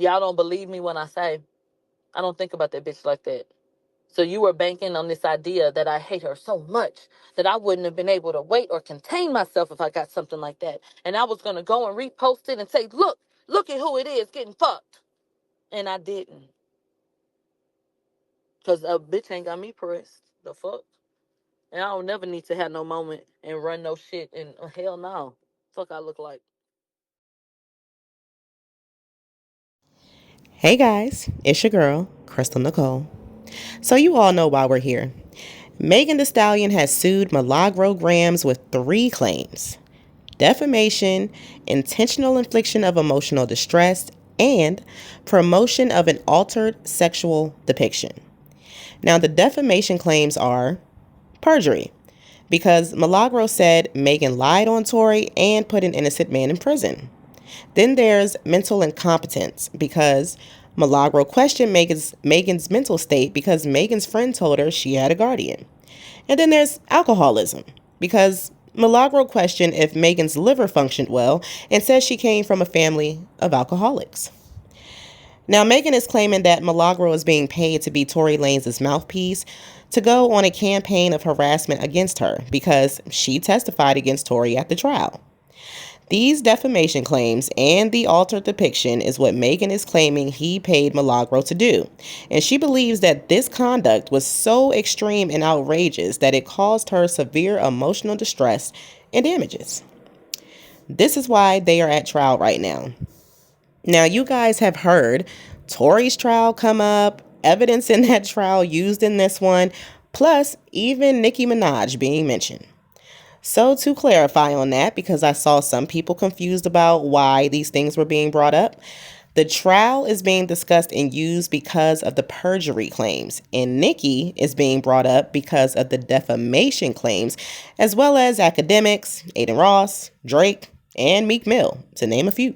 Y'all don't believe me when I say I don't think about that bitch like that. So you were banking on this idea that I hate her so much that I wouldn't have been able to wait or contain myself if I got something like that. And I was going to go and repost it and say, look at who it is getting fucked. And I didn't. Because a bitch ain't got me pressed. The fuck? And I don't never need to have no moment and run no shit. And hell no. Fuck I look like. Hey guys, it's your girl, Crystal Nicole. So you all know why we're here. Megan Thee Stallion has sued Milagrograms with 3 claims: defamation, intentional infliction of emotional distress, and promotion of an altered sexual depiction. Now, the defamation claims are perjury, because Milagro said Megan lied on Tory and put an innocent man in prison. Then there's mental incompetence, because Milagro questioned Megan's mental state because Megan's friend told her she had a guardian. And then there's alcoholism, because Milagro questioned if Megan's liver functioned well and said she came from a family of alcoholics. Now, Megan is claiming that Milagro is being paid to be Tory Lanez's mouthpiece to go on a campaign of harassment against her because she testified against Tory at the trial. These defamation claims and the altered depiction is what Megan is claiming he paid Milagro to do. And she believes that this conduct was so extreme and outrageous that it caused her severe emotional distress and damages. This is why they are at trial right now. Now, you guys have heard Tory's trial come up, evidence in that trial used in this one, plus even Nicki Minaj being mentioned. So to clarify on that, because I saw some people confused about why these things were being brought up, the trial is being discussed and used because of the perjury claims, and Nicki is being brought up because of the defamation claims, as well as academics, Aiden Ross, Drake, and Meek Mill, to name a few.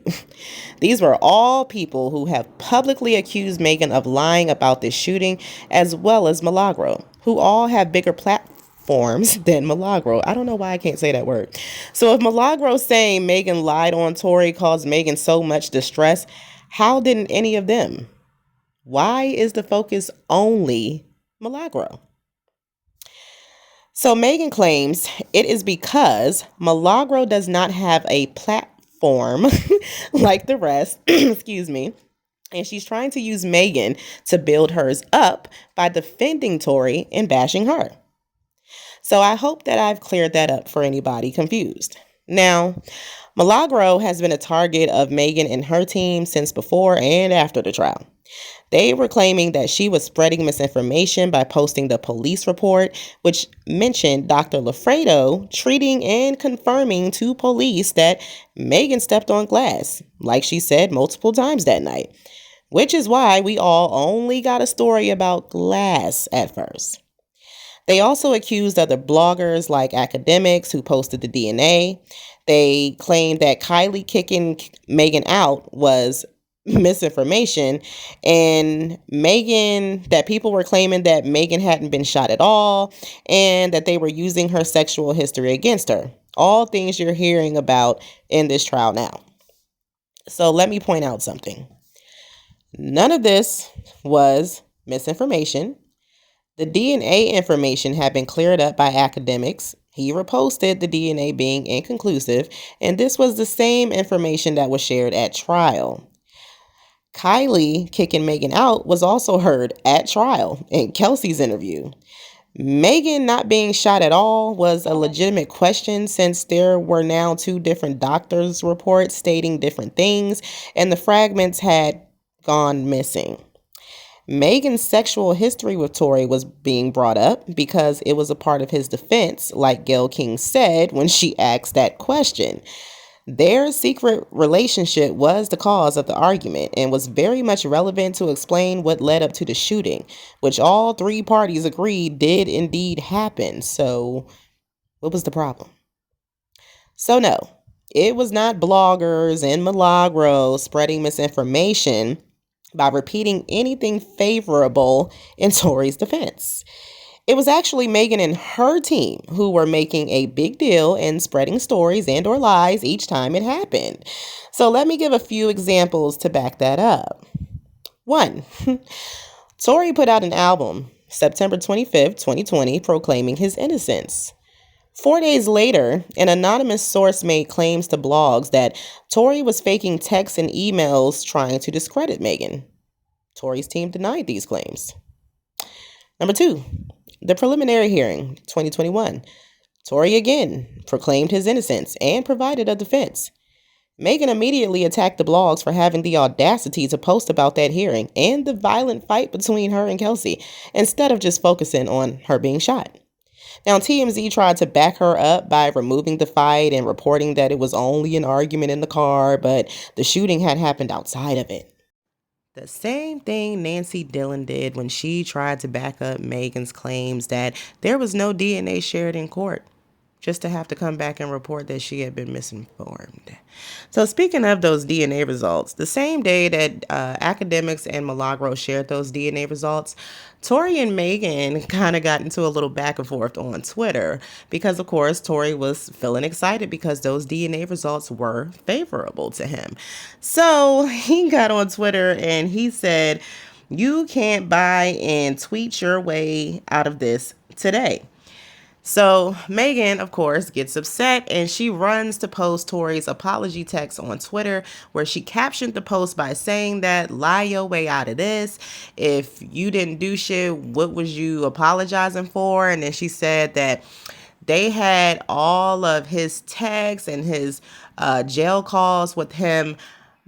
These were all people who have publicly accused Megan of lying about this shooting, as well as Milagro, who all have bigger platforms than Milagro. I don't know why I can't say that word. So if Milagro saying Megan lied on Tory caused Megan so much distress, how didn't any of them? Why is the focus only Milagro? So Megan claims it is because Milagro does not have a platform like the rest, excuse me, and she's trying to use Megan to build hers up by defending Tory and bashing her. So I hope that I've cleared that up for anybody confused. Now, Milagro has been a target of Megan and her team since before and after the trial. They were claiming that she was spreading misinformation by posting the police report, which mentioned Dr. Lafredo treating and confirming to police that Megan stepped on glass, like she said multiple times that night, which is why we all only got a story about glass at first. They also accused other bloggers like academics who posted the DNA. They claimed that Kylie kicking Megan out was misinformation, and that people were claiming that Megan hadn't been shot at all and that they were using her sexual history against her. All things you're hearing about in this trial now. So let me point out something. None of this was misinformation. The DNA information had been cleared up by academics. He reposted the DNA being inconclusive, and this was the same information that was shared at trial. Kylie kicking Megan out was also heard at trial in Kelsey's interview. Megan not being shot at all was a legitimate question since there were now 2 different doctors' reports stating different things, and the fragments had gone missing. Megan's sexual history with Tory was being brought up because it was a part of his defense, like Gayle King said when she asked that question. Their secret relationship was the cause of the argument and was very much relevant to explain what led up to the shooting, which all 3 parties agreed did indeed happen. So, what was the problem? So, no, it was not bloggers and Milagro spreading misinformation by repeating anything favorable in Tory's defense. It was actually Megan and her team who were making a big deal and spreading stories and/or lies each time it happened. So let me give a few examples to back that up. 1. Tory put out an album September 25th, 2020, proclaiming his innocence. 4 days later, an anonymous source made claims to blogs that Tory was faking texts and emails trying to discredit Megan. Tory's team denied these claims. Number 2, the preliminary hearing, 2021. Tory again proclaimed his innocence and provided a defense. Megan immediately attacked the blogs for having the audacity to post about that hearing and the violent fight between her and Kelsey, instead of just focusing on her being shot. Now, TMZ tried to back her up by removing the fight and reporting that it was only an argument in the car, but the shooting had happened outside of it. The same thing Nancy Dillon did when she tried to back up Megan's claims that there was no DNA shared in court, just to have to come back and report that she had been misinformed. So speaking of those DNA results, the same day that academics and Milagro shared those DNA results, Tory and Megan kind of got into a little back and forth on Twitter because, of course, Tory was feeling excited because those DNA results were favorable to him. So he got on Twitter and he said, "You can't buy and tweet your way out of this today." So Megan, of course, gets upset and she runs to post Tory's apology text on Twitter, where she captioned the post by saying that, "Lie your way out of this. If you didn't do shit, what was you apologizing for?" And then she said that they had all of his texts and his jail calls with him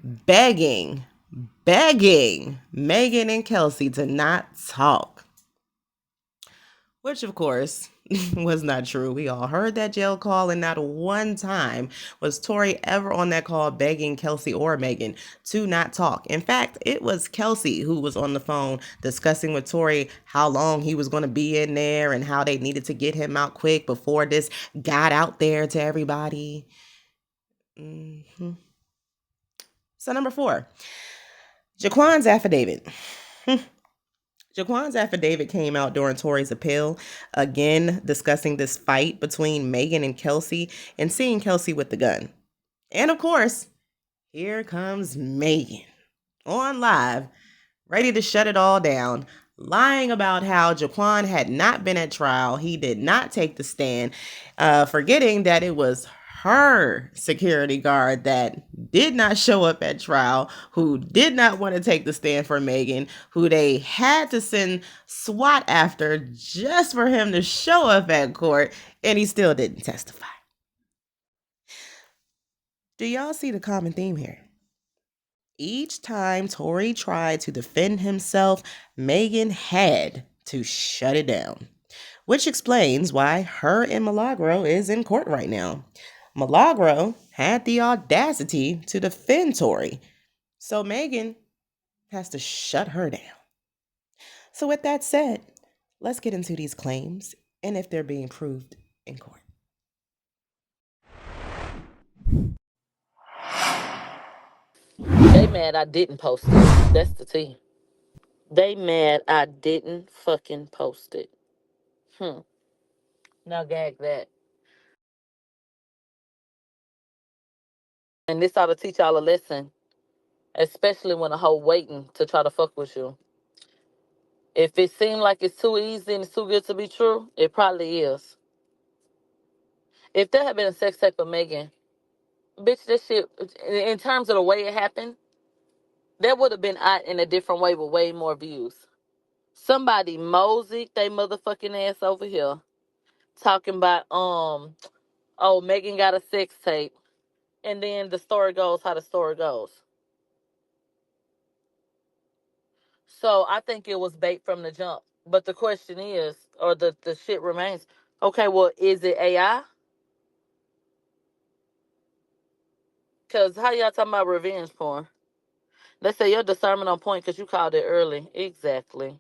begging Megan and Kelsey to not talk. Which, of course, was not true. We all heard that jail call, and not one time was Tory ever on that call begging Kelsey or Megan to not talk. In fact, it was Kelsey who was on the phone discussing with Tory how long he was going to be in there and how they needed to get him out quick before this got out there to everybody. So number 4, Jaquan's affidavit. Jaquan's affidavit came out during Tory's appeal, again discussing this fight between Megan and Kelsey and seeing Kelsey with the gun. And of course, here comes Megan on live, ready to shut it all down, lying about how Jaquan had not been at trial. He did not take the stand, forgetting that it was her security guard that did not show up at trial, who did not want to take the stand for Megan, who they had to send SWAT after just for him to show up at court, and he still didn't testify. Do y'all see the common theme here? Each time Tory tried to defend himself, Megan had to shut it down, which explains why her and Milagro is in court right now. Milagro had the audacity to defend Tory, so Megan has to shut her down. So with that said, let's get into these claims and if they're being proved in court. They mad I didn't post it. That's the tea. They mad I didn't fucking post it. Now gag that. And this ought to teach y'all a lesson, especially when a hoe waiting to try to fuck with you. If it seemed like it's too easy and it's too good to be true, it probably is. If there had been a sex tape of Megan, bitch, that shit, in terms of the way it happened, that would have been out in a different way with way more views. Somebody moseyed they motherfucking ass over here talking about, oh, Megan got a sex tape. And then the story goes how the story goes. So I think it was bait from the jump. But the question is, or the shit remains, okay, well, is it AI? Because how y'all talking about revenge porn? They say your discernment on point because you called it early. Exactly.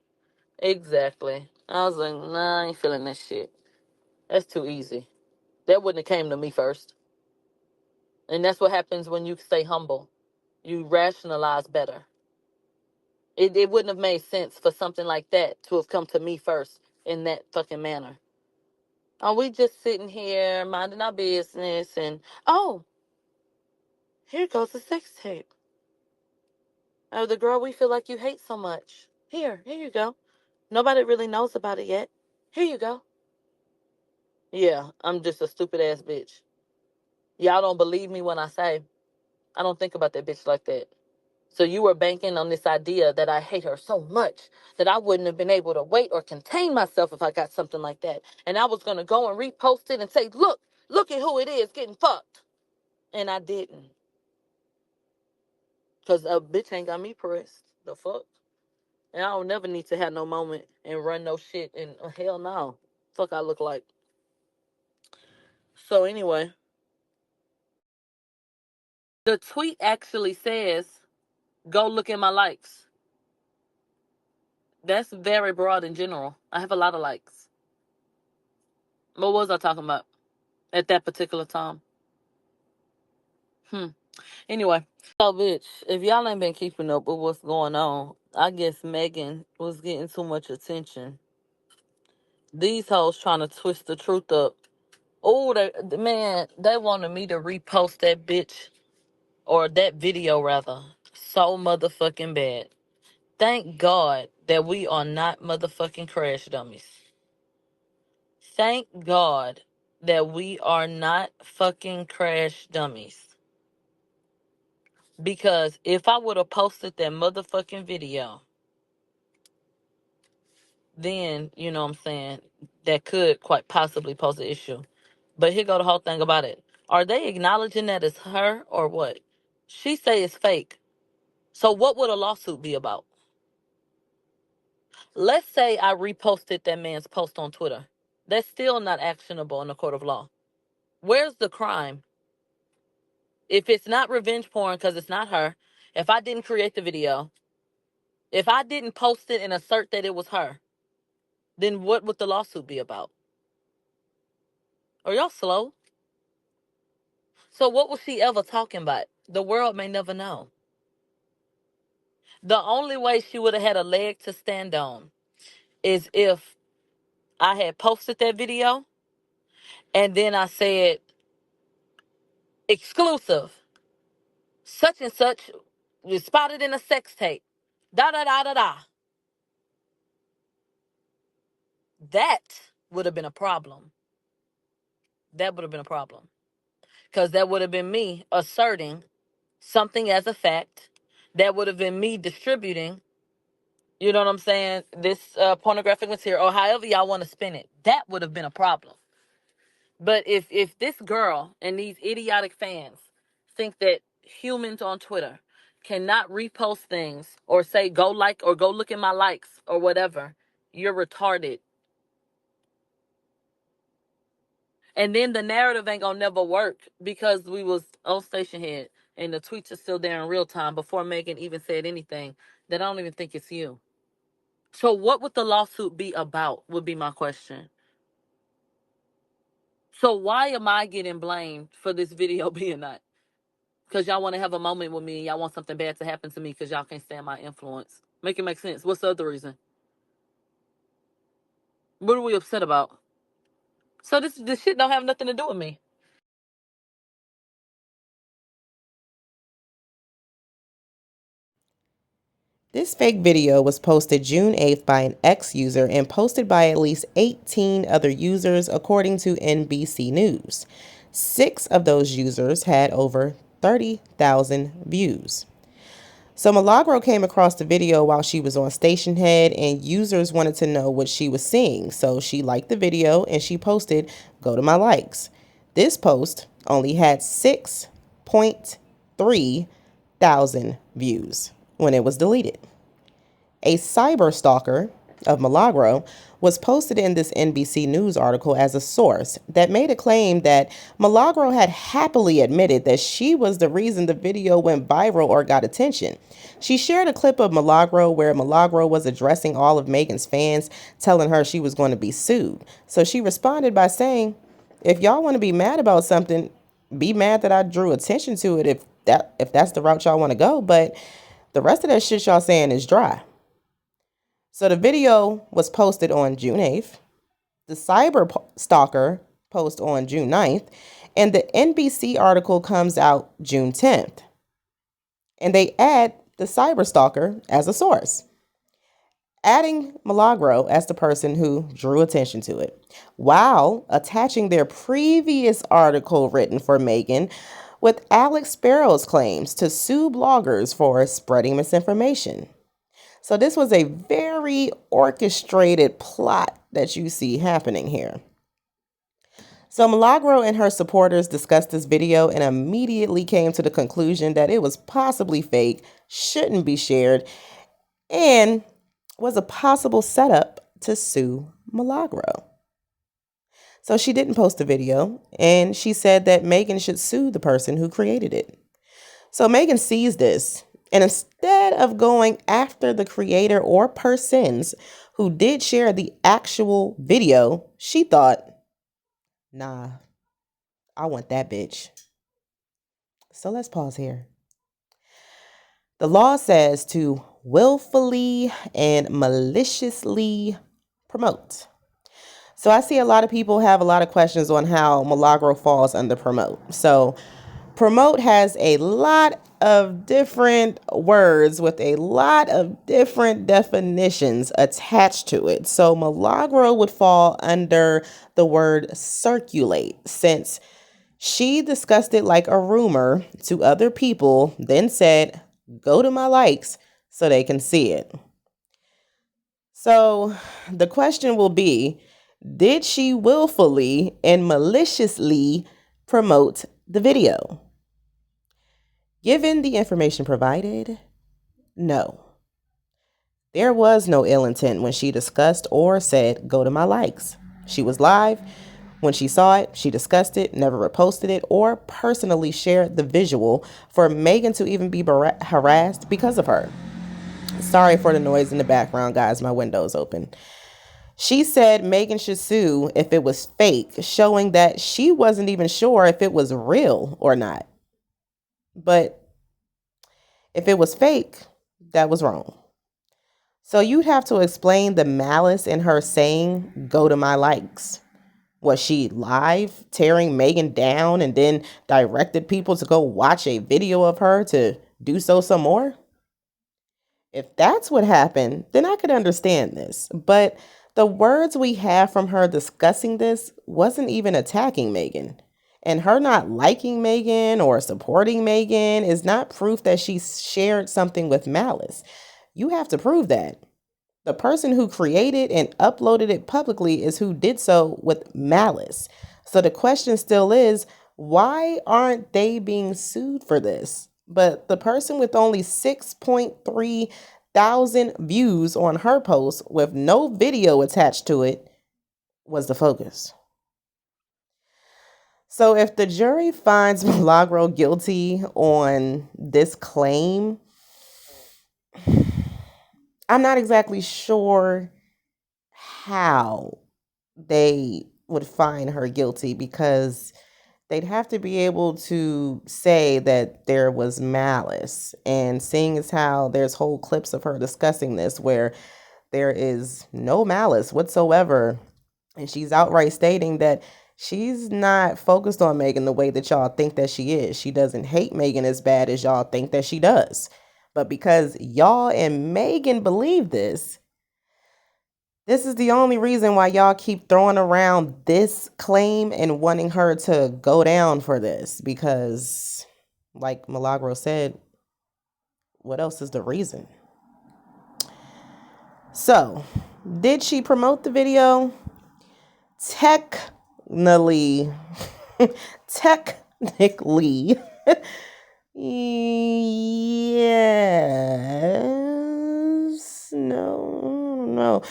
Exactly. I was like, nah, I ain't feeling that shit. That's too easy. That wouldn't have came to me first. And that's what happens when you stay humble. You rationalize better. It wouldn't have made sense for something like that to have come to me first in that fucking manner. Are we just sitting here minding our business and, oh, here goes the sex tape. Oh, the girl we feel like you hate so much. Here you go. Nobody really knows about it yet. Here you go. Yeah, I'm just a stupid ass bitch. Y'all don't believe me when I say I don't think about that bitch like that. So you were banking on this idea that I hate her so much that I wouldn't have been able to wait or contain myself if I got something like that. And I was going to go and repost it and say, look at who it is getting fucked. And I didn't. Because a bitch ain't got me pressed. The fuck? And I don't never need to have no moment and run no shit. And hell no. Fuck I look like. So anyway, the tweet actually says, go look at my likes. That's very broad in general. I have a lot of likes. What was I talking about at that particular time? Anyway. So, bitch, if y'all ain't been keeping up with what's going on, I guess Megan was getting too much attention. These hoes trying to twist the truth up. Oh, man, they wanted me to repost that bitch, or that video rather, so motherfucking bad. Thank God that we are not motherfucking crash dummies. Thank God that we are not fucking crash dummies. Because if I would have posted that motherfucking video, then, you know what I'm saying, that could quite possibly pose an issue. But here go the whole thing about it. Are they acknowledging that it's her or what? She say it's fake. So what would a lawsuit be about? Let's say I reposted that man's post on Twitter. That's still not actionable in the court of law. Where's the crime? If it's not revenge porn because it's not her, if I didn't create the video, if I didn't post it and assert that it was her, then what would the lawsuit be about? Are y'all slow? So what was she ever talking about? The world may never know. The only way she would have had a leg to stand on is if I had posted that video and then I said, exclusive, such and such was spotted in a sex tape. Da da da da da. That would have been a problem. That would have been a problem. Because that would have been me asserting something as a fact. That would have been me distributing, you know what I'm saying, this pornographic material, or however y'all want to spin it. That would have been a problem. But if this girl and these idiotic fans think that humans on Twitter cannot repost things or say go like or go look at my likes or whatever, you're retarded. And then the narrative ain't gonna never work because we was on station head and the tweets are still there in real time before Megan even said anything. That I don't even think it's you. So what would the lawsuit be about would be my question. So why am I getting blamed for this video being that? Because y'all want to have a moment with me. Y'all want something bad to happen to me because y'all can't stand my influence. Make it make sense. What's the other reason? What are we upset about? So this shit don't have nothing to do with me. This fake video was posted June 8th by an ex-user and posted by at least 18 other users, according to NBC News. 6 of those users had over 30,000 views. So Milagro came across the video while she was on Station Head, and users wanted to know what she was seeing. So she liked the video and she posted, "Go to my likes." This post only had 6.3 thousand views when it was deleted. A cyber stalker of Milagro was posted in this NBC News article as a source that made a claim that Milagro had happily admitted that she was the reason the video went viral or got attention. She shared a clip of Milagro where Milagro was addressing all of Megan's fans, telling her she was going to be sued. So she responded by saying, "If y'all want to be mad about something, be mad that I drew attention to it if that's the route y'all want to go, but the rest of that shit y'all saying is dry." So the video was posted on June 8th, the cyber stalker post on June 9th, and the NBC article comes out June 10th. And they add the cyberstalker as a source, adding Milagro as the person who drew attention to it, while attaching their previous article written for Megan with Alex Sparrow's claims to sue bloggers for spreading misinformation. So this was a very orchestrated plot that you see happening here. So Milagro and her supporters discussed this video and immediately came to the conclusion that it was possibly fake, shouldn't be shared, and was a possible setup to sue Milagro. So she didn't post the video, and she said that Megan should sue the person who created it. So Megan sees this, and instead of going after the creator or persons who did share the actual video, she thought, nah, I want that bitch. So let's pause here. The law says to willfully and maliciously promote. So I see a lot of people have a lot of questions on how Milagro falls under promote. So promote has a lot of different words with a lot of different definitions attached to it. So Milagro would fall under the word circulate, since she discussed it like a rumor to other people, then said, go to my likes so they can see it. So the question will be, did she willfully and maliciously promote the video? Given the information provided, no. There was no ill intent when she discussed or said, go to my likes. She was live. When she saw it, she discussed it, never reposted it, or personally shared the visual for Megan to even be harassed because of her. Sorry for the noise in the background, guys. My window's open. She said Megan should sue if it was fake, showing that she wasn't even sure if it was real or not. But if it was fake, that was wrong. So you'd have to explain the malice in her saying, go to my likes. Was she live tearing Megan down and then directed people to go watch a video of her to do so some more? If that's what happened, then I could understand this. But the words we have from her discussing this wasn't even attacking Megan. And her not liking Megan or supporting Megan is not proof that she shared something with malice. You have to prove that. The person who created and uploaded it publicly is who did so with malice. So the question still is, why aren't they being sued for this? But the person with only 6.3 thousand views on her post with no video attached to it was the focus. So if the jury finds Milagro guilty on this claim, I'm not exactly sure how they would find her guilty, because they'd have to be able to say that there was malice. And seeing as how there's whole clips of her discussing this where there is no malice whatsoever, and she's outright stating that she's not focused on Megan the way that y'all think that she is. She doesn't hate Megan as bad as y'all think that she does. But because y'all and Megan believe this, this is the only reason why y'all keep throwing around this claim and wanting her to go down for this. Because, like Milagro said, what else is the reason? So, did she promote the video? Technically, yes, no.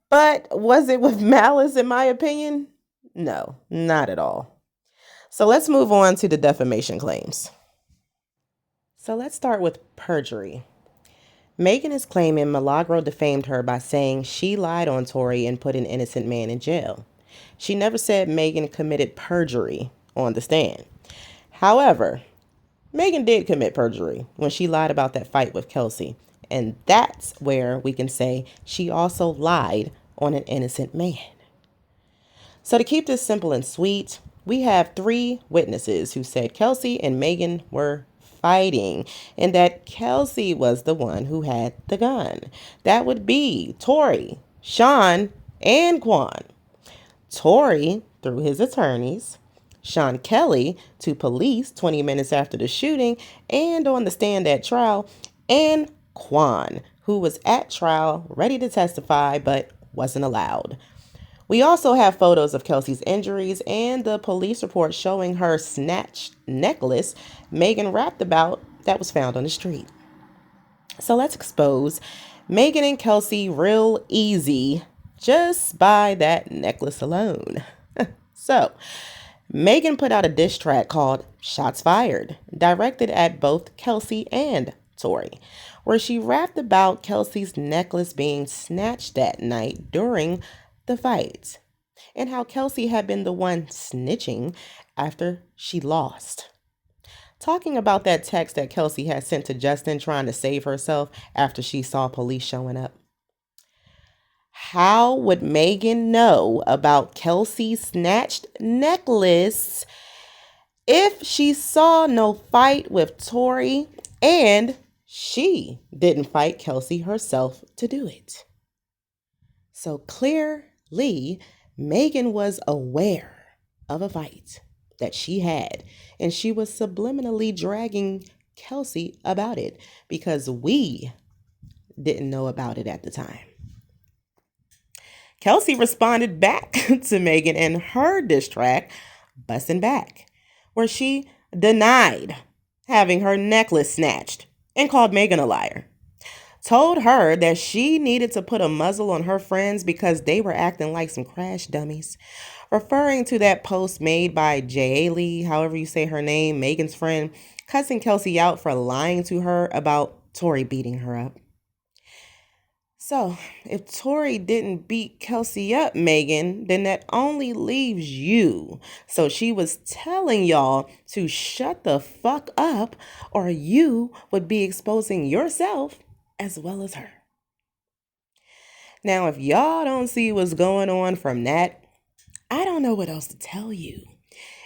But was it with malice, in my opinion? No, not at all. So let's move on to the defamation claims. So let's start with perjury. Megan is claiming Milagro defamed her by saying she lied on Tory and put an innocent man in jail. She never said Megan committed perjury on the stand. However, Megan did commit perjury when she lied about that fight with Kelsey. And that's where we can say she also lied on an innocent man. So to keep this simple and sweet, we have 3 witnesses who said Kelsey and Megan were fighting and that Kelsey was the one who had the gun. That would be Tory, Sean, and Quan. Tory, through his attorneys, Sean Kelly to police 20 minutes after the shooting and on the stand at trial, and Quan, who was at trial ready to testify but wasn't allowed. We also have photos of Kelsey's injuries and the police report showing her snatched necklace Megan rapped about that was found on the street. So let's expose Megan and Kelsey real easy just by that necklace alone. So, Megan put out a diss track called Shots Fired, directed at both Kelsey and Tory, where she rapped about Kelsey's necklace being snatched that night during the fight, and how Kelsey had been the one snitching after she lost. Talking about that text that Kelsey had sent to Justin trying to save herself after she saw police showing up. How would Megan know about Kelsey's snatched necklace if she saw no fight with Tory and she didn't fight Kelsey herself to do it? So clearly, Megan was aware of a fight that she had, and she was subliminally dragging Kelsey about it because we didn't know about it at the time. Kelsey responded back to Megan in her diss track, Bussin' Back, where she denied having her necklace snatched and called Megan a liar. Told her that she needed to put a muzzle on her friends because they were acting like some crash dummies, referring to that post made by Jaylee, however you say her name, Megan's friend, cussing Kelsey out for lying to her about Tory beating her up. So, if Tory didn't beat Kelsey up, Megan, then that only leaves you. So she was telling y'all to shut the fuck up or you would be exposing yourself as well as her. Now, if y'all don't see what's going on from that, I don't know what else to tell you.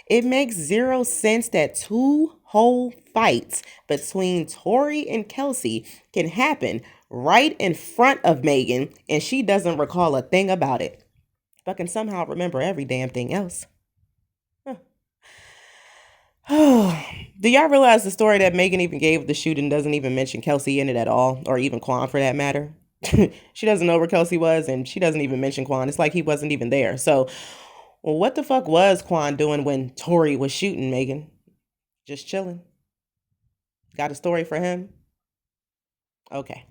It makes zero sense that two whole fights between Tory and Kelsey can happen right in front of Megan and she doesn't recall a thing about it, but can somehow remember every damn thing else. Do y'all realize the story that Megan even gave of the shooting doesn't even mention Kelsey in it at all, or even Quan for that matter? She doesn't know where Kelsey was, and she doesn't even mention Quan. It's like he wasn't even there. So, well, what the fuck was Quan doing when Tory was shooting Megan? Just chilling? Got a story for him? Okay.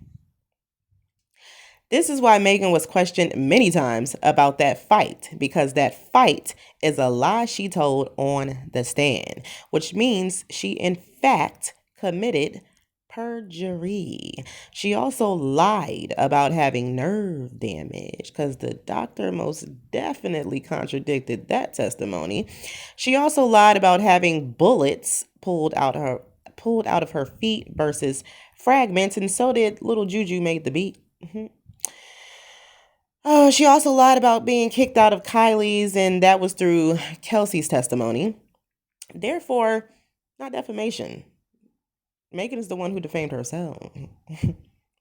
This is why Megan was questioned many times about that fight, because that fight is a lie she told on the stand, which means she in fact committed perjury. She also lied about having nerve damage because the doctor most definitely contradicted that testimony. She also lied about having bullets pulled out of her feet versus fragments, and so did Little Juju made the beat. She also lied about being kicked out of Kylie's, and that was through Kelsey's testimony. Therefore, not defamation. Megan is the one who defamed herself.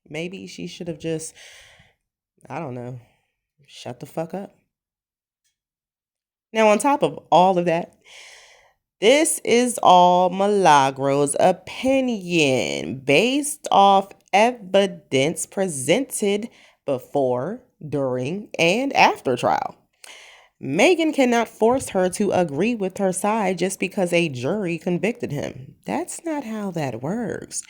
Maybe she should have just, I don't know, shut the fuck up. Now, on top of all of that, this is all Milagro's opinion based off evidence presented before, during, and after trial. Megan cannot force her to agree with her side just because a jury convicted him. That's not how that works.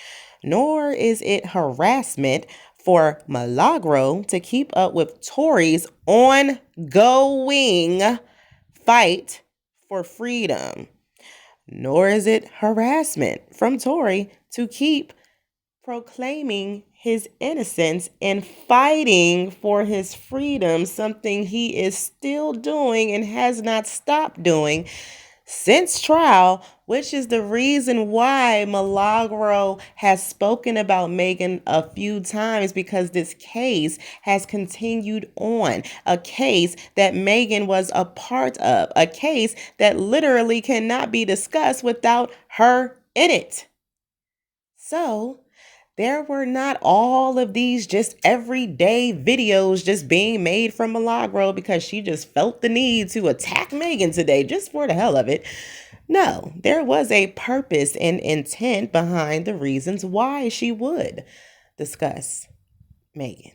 Nor is it harassment for Milagro to keep up with Tory's ongoing fight for freedom. Nor is it harassment from Tory to keep proclaiming his innocence and fighting for his freedom, something he is still doing and has not stopped doing since trial, which is the reason why Milagro has spoken about Megan a few times, because this case has continued on. A case that Megan was a part of. A case that literally cannot be discussed without her in it. So there were not all of these just everyday videos just being made from Milagro because she just felt the need to attack Megan today just for the hell of it. No, there was a purpose and intent behind the reasons why she would discuss Megan.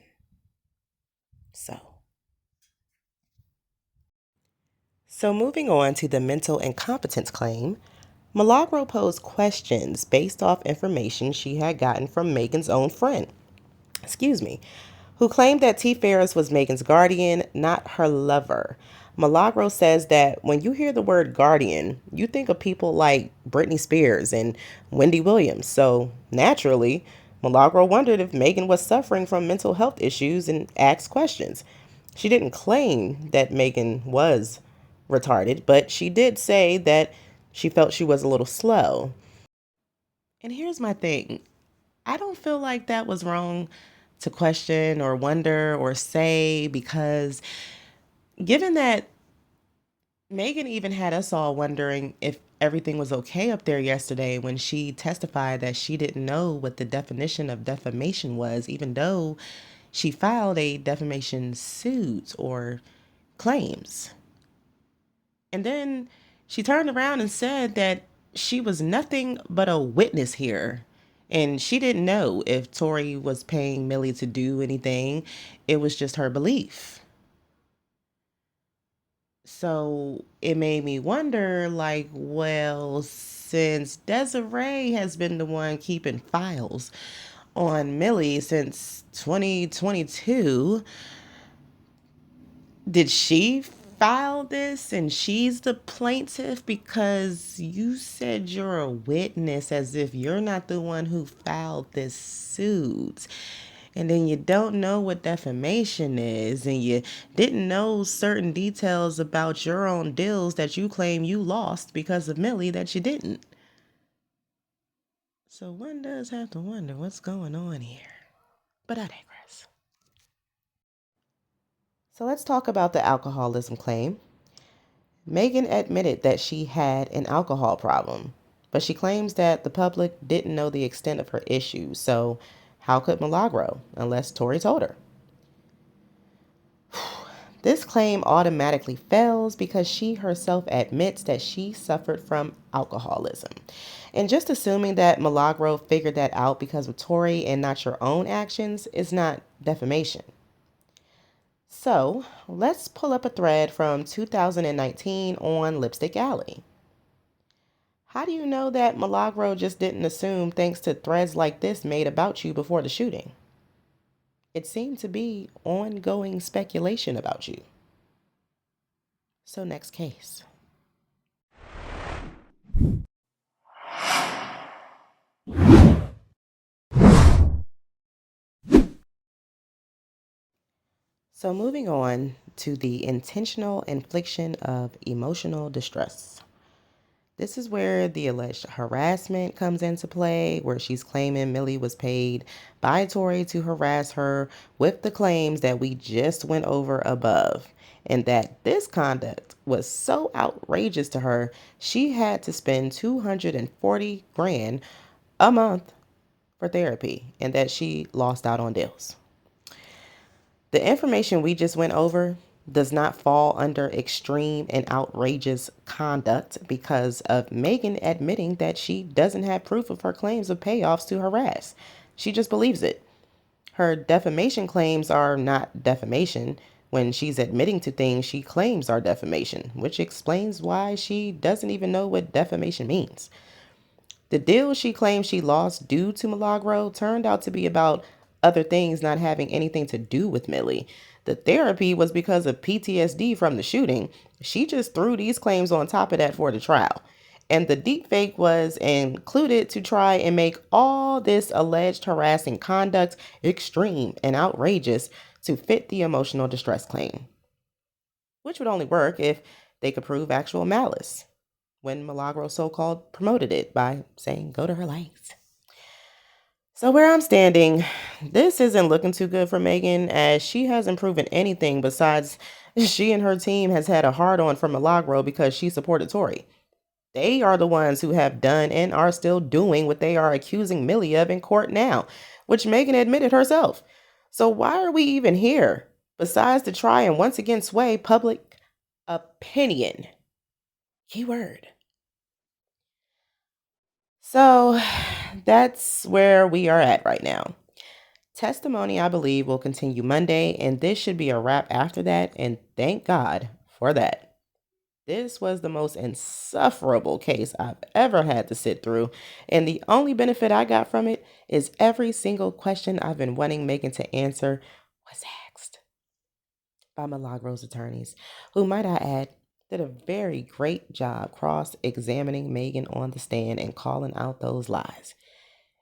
So moving on to the mental incompetence claim, Milagro posed questions based off information she had gotten from Megan's own friend, excuse me, who claimed that T. Ferris was Megan's guardian, not her lover. Milagro says that when you hear the word guardian, you think of people like Britney Spears and Wendy Williams. So naturally, Milagro wondered if Megan was suffering from mental health issues and asked questions. She didn't claim that Megan was retarded, but she did say that she felt she was a little slow. And here's my thing. I don't feel like that was wrong to question or wonder or say, because given that Megan even had us all wondering if everything was okay up there yesterday when she testified that she didn't know what the definition of defamation was, even though she filed a defamation suit or claims. And then she turned around and said that she was nothing but a witness here. And she didn't know if Tory was paying Millie to do anything. It was just her belief. So it made me wonder, like, well, since Desiree has been the one keeping files on Millie since 2022, did she file this and she's the plaintiff? Because you said you're a witness as if you're not the one who filed this suit. And then you don't know what defamation is, and you didn't know certain details about your own deals that you claim you lost because of Millie that you didn't. So one does have to wonder what's going on here. But I digress. So let's talk about the alcoholism claim. Megan admitted that she had an alcohol problem, but she claims that the public didn't know the extent of her issues. So how could Milagro, unless Tory told her? This claim automatically fails because she herself admits that she suffered from alcoholism. And just assuming that Milagro figured that out because of Tory and not your own actions is not defamation. So let's pull up a thread from 2019 on Lipstick Alley. How do you know that Milagro just didn't assume thanks to threads like this made about you before the shooting? It seemed to be ongoing speculation about you. So next case. So moving on to the intentional infliction of emotional distress. This is where the alleged harassment comes into play, where she's claiming Millie was paid by Tory to harass her with the claims that we just went over above, and that this conduct was so outrageous to her, she had to spend 240 grand a month for therapy, and that she lost out on deals. The information we just went over does not fall under extreme and outrageous conduct because of Megan admitting that she doesn't have proof of her claims of payoffs to harass. She just believes it. Her defamation claims are not defamation when she's admitting to things she claims are defamation, which explains why she doesn't even know what defamation means. The deal she claims she lost due to Milagro turned out to be about other things not having anything to do with Millie. The therapy was because of PTSD from the shooting. She just threw these claims on top of that for the trial. And the deepfake was included to try and make all this alleged harassing conduct extreme and outrageous to fit the emotional distress claim, which would only work if they could prove actual malice when Milagro so-called promoted it by saying, go to her likes. So where I'm standing, this isn't looking too good for Megan, as she hasn't proven anything besides she and her team has had a hard-on from Milagro because she supported Tory. They are the ones who have done and are still doing what they are accusing Millie of in court now, which Megan admitted herself. So why are we even here? Besides to try and once again sway public opinion. Keyword. So that's where we are at right now. Testimony, I believe, will continue Monday, and this should be a wrap after that, and thank God for that. This was the most insufferable case I've ever had to sit through, and the only benefit I got from it is every single question I've been wanting Megan to answer was asked by Milagro's attorneys, who, might I add, did a very great job cross-examining Megan on the stand and calling out those lies.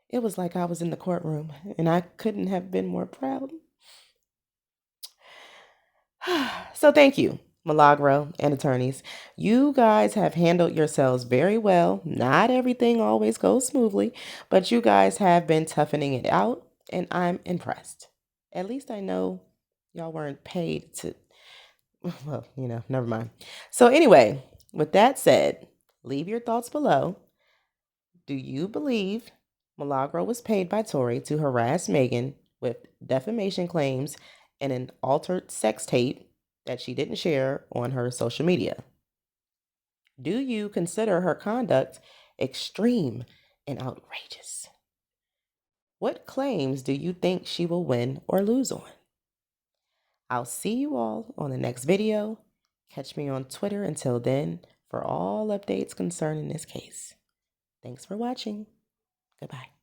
It was like I was in the courtroom, and I couldn't have been more proud. So thank you, Milagro and attorneys. You guys have handled yourselves very well. Not everything always goes smoothly, but you guys have been toughening it out, and I'm impressed. At least I know y'all weren't paid to, well, never mind. So anyway, with that said, leave your thoughts below. Do you believe Milagro was paid by Tory to harass Megan with defamation claims and an altered sex tape that she didn't share on her social media? Do you consider her conduct extreme and outrageous? What claims do you think she will win or lose on? I'll see you all on the next video. Catch me on Twitter until then for all updates concerning this case. Thanks for watching. Goodbye.